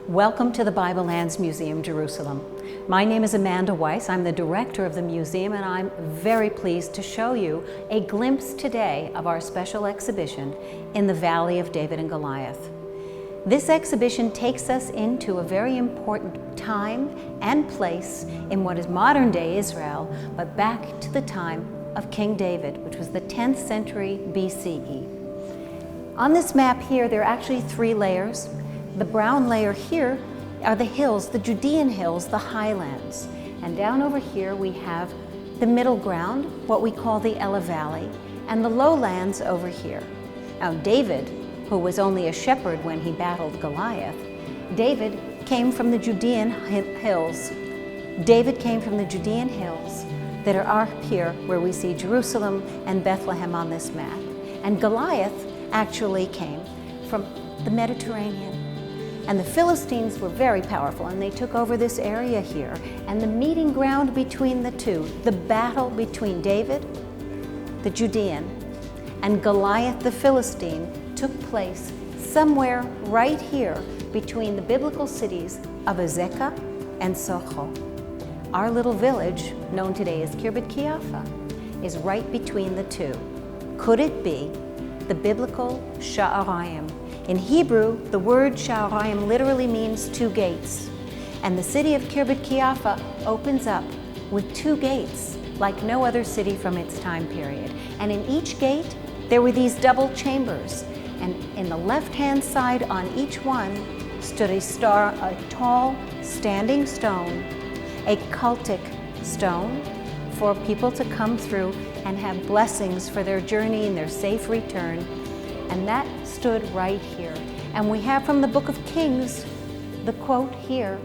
Welcome to the Bible Lands Museum, Jerusalem. My name is Amanda Weiss. I'm the director of the museum, and I'm very pleased to show you a glimpse today of our special exhibition in the Valley of David and Goliath. This exhibition takes us into a very important time and place in what is modern-day Israel, but back to the time of King David, which was the 10th century BCE. On this map here, there are actually three layers. The brown layer here are the hills, the Judean hills, the highlands. And down over here we have the middle ground, what we call the Ela Valley, and the lowlands over here. Now David, who was only a shepherd when he battled Goliath, David came from the Judean hills. David came from the Judean hills that are up here where we see Jerusalem and Bethlehem on this map. And Goliath actually came from the Mediterranean. And the Philistines were very powerful, and they took over this area here. And the meeting ground between the two, the battle between David, the Judean, and Goliath the Philistine, took place somewhere right here between the biblical cities of Azekah and Socho. Our little village, known today as Kirbet Kiafa, is right between the two. Could it be the biblical Sha'arayim? In Hebrew, the word Sha'arayim literally means two gates. And the city of Kirbet Kiafa opens up with two gates, like no other city from its time period. And in each gate, there were these double chambers. And in the left-hand side on each one stood a tall, standing stone, a cultic stone for people to come through and have blessings for their journey and their safe return. And that stood right here. And we have from the book of Kings the quote here,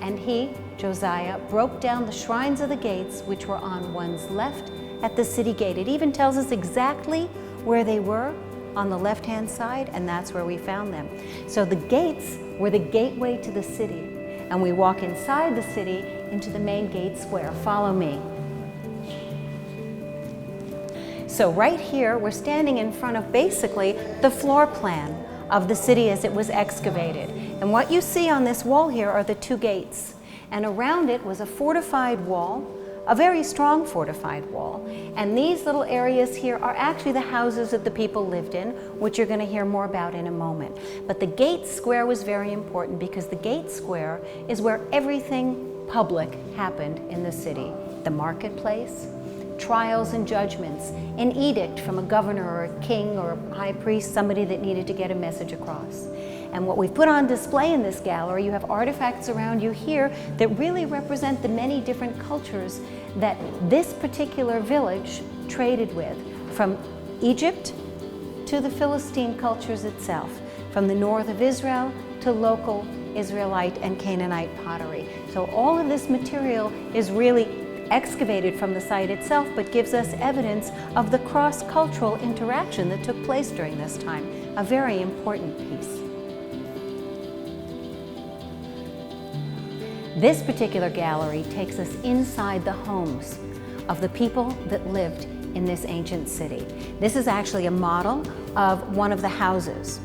and he, Josiah, broke down the shrines of the gates which were on one's left at the city gate. It even tells us exactly where they were on the left-hand side, and that's where we found them. So the gates were the gateway to the city, and we walk inside the city into the main gate square. Follow me. So right here, we're standing in front of basically the floor plan of the city as it was excavated. And what you see on this wall here are the two gates. And around it was a fortified wall, a very strong fortified wall. And these little areas here are actually the houses that the people lived in, which you're going to hear more about in a moment. But the gate square was very important because the gate square is where everything public happened in the city. The marketplace, trials and judgments, an edict from a governor or a king or a high priest, somebody that needed to get a message across. And what we've put on display in this gallery, you have artifacts around you here that really represent the many different cultures that this particular village traded with, from Egypt to the Philistine cultures itself, from the north of Israel to local Israelite and Canaanite pottery. So all of this material is really excavated from the site itself, but gives us evidence of the cross-cultural interaction that took place during this time, a very important piece. This particular gallery takes us inside the homes of the people that lived in this ancient city. This is actually a model of one of the houses.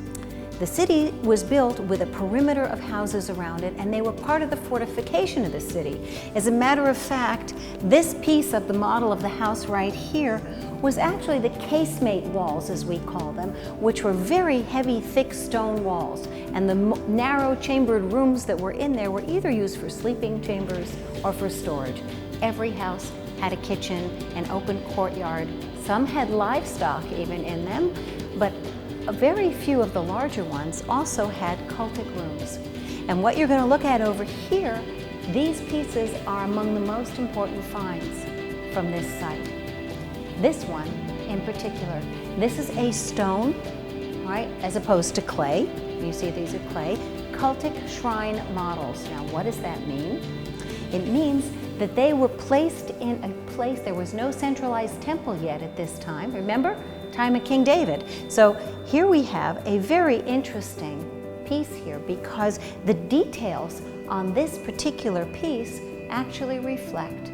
The city was built with a perimeter of houses around it, and they were part of the fortification of the city. As a matter of fact, this piece of the model of the house right here was actually the casemate walls, as we call them, which were very heavy, thick stone walls. And the narrow chambered rooms that were in there were either used for sleeping chambers or for storage. Every house had a kitchen, an open courtyard. Some had livestock even in them, but very few of the larger ones also had cultic rooms. And what you're going to look at over here, these pieces are among the most important finds from this site. This one in particular, this is a stone, right, as opposed to clay. You see these are clay. Cultic shrine models. Now what does that mean? It means that they were placed in a place, there was no centralized temple yet at this time. Remember? Time of King David. So here we have a very interesting piece here because the details on this particular piece actually reflect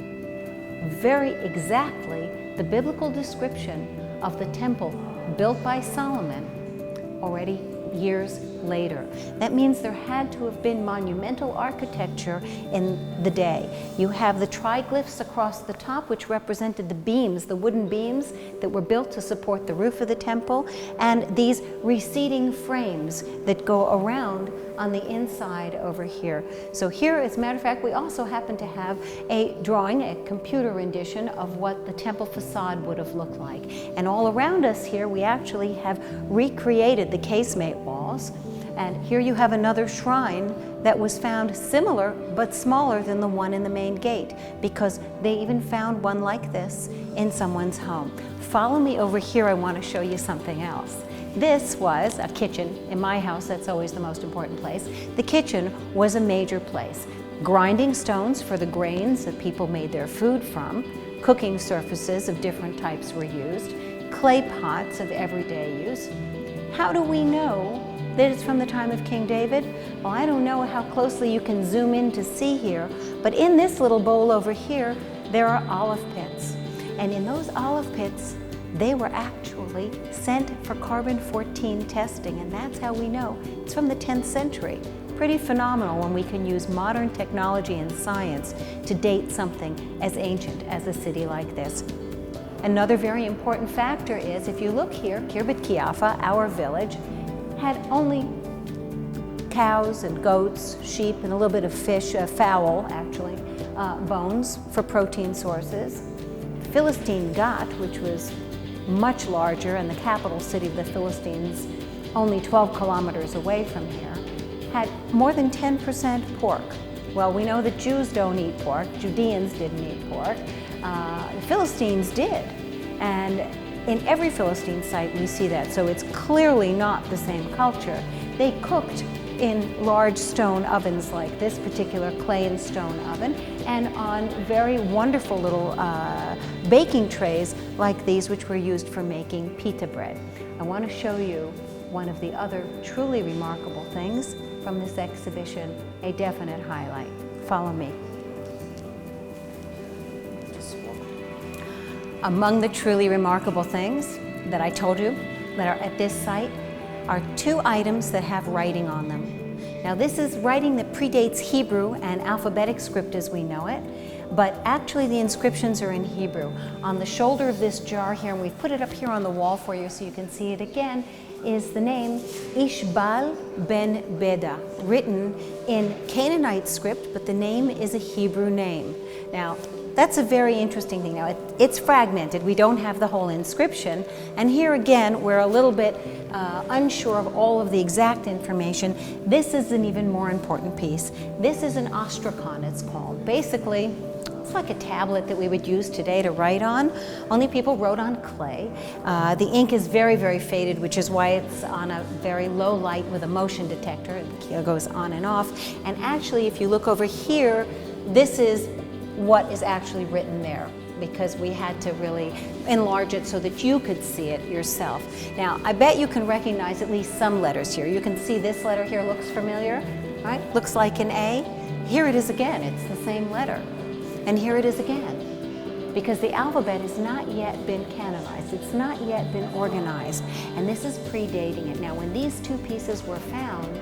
very exactly the biblical description of the temple built by Solomon already years later. That means there had to have been monumental architecture in the day. You have the triglyphs across the top, which represented the beams, the wooden beams that were built to support the roof of the temple, and these receding frames that go around on the inside over here. So here, as a matter of fact, we also happen to have a drawing, a computer rendition of what the temple facade would have looked like. And all around us here, we actually have recreated the casemate walls. And here you have another shrine that was found similar but smaller than the one in the main gate, because they even found one like this in someone's home. Follow me over here, I want to show you something else. This was a kitchen. In my house, that's always the most important place. The kitchen was a major place. Grinding stones for the grains that people made their food from, cooking surfaces of different types were used, clay pots of everyday use. How do we know that it's from the time of King David? Well, I don't know how closely you can zoom in to see here, but in this little bowl over here, there are olive pits. And in those olive pits, they were actually sent for carbon-14 testing, and that's how we know it's from the 10th century. Pretty phenomenal when we can use modern technology and science to date something as ancient as a city like this. Another very important factor is, if you look here, Kirbet Kiafa, our village, had only cows and goats, sheep, and a little bit of fish, fowl actually, bones for protein sources. Philistine Gat, which was much larger, and the capital city of the Philistines only 12 kilometers away from here, had more than 10% pork. Well, we know that Jews don't eat pork, Judeans didn't eat pork, the Philistines did. And in every Philistine site we see that, so it's clearly not the same culture. They cooked in large stone ovens like this particular clay and stone oven, and on very wonderful little baking trays like these, which were used for making pita bread. I want to show you one of the other truly remarkable things from this exhibition, a definite highlight. Follow me. Among the truly remarkable things that I told you that are at this site are two items that have writing on them. Now, this is writing that predates Hebrew and alphabetic script as we know it, but actually the inscriptions are in Hebrew. On the shoulder of this jar here, and we've put it up here on the wall for you so you can see it again, is the name Ishbal ben Beda, written in Canaanite script, but the name is a Hebrew name. Now, that's a very interesting thing. Now, it's fragmented. We don't have the whole inscription. And here again, we're a little bit unsure of all of the exact information. This is an even more important piece. This is an Ostracon, it's called. Basically, it's like a tablet that we would use today to write on, only people wrote on clay. The ink is very, very faded, which is why it's on a very low light with a motion detector. It goes on and off. And actually, if you look over here, this is what is actually written there, because we had to really enlarge it so that you could see it yourself. Now, I bet you can recognize at least some letters here. You can see this letter here looks familiar, right? Looks like an A. Here it is again, it's the same letter. And here it is again, because the alphabet has not yet been canonized. It's not yet been organized, and this is predating it. Now, when these two pieces were found,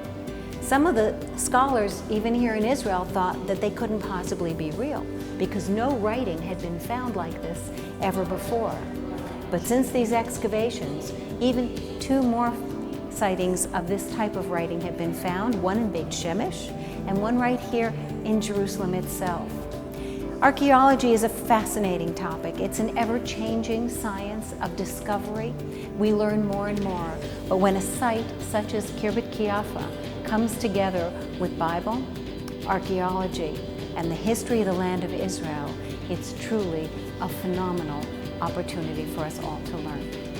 some of the scholars, even here in Israel, thought that they couldn't possibly be real because no writing had been found like this ever before. But since these excavations, even two more sightings of this type of writing have been found, one in Beit Shemesh and one right here in Jerusalem itself. Archaeology is a fascinating topic. It's an ever-changing science of discovery. We learn more and more. But when a site such as Kirbet Kiafa comes together with Bible, archaeology, and the history of the land of Israel, it's truly a phenomenal opportunity for us all to learn.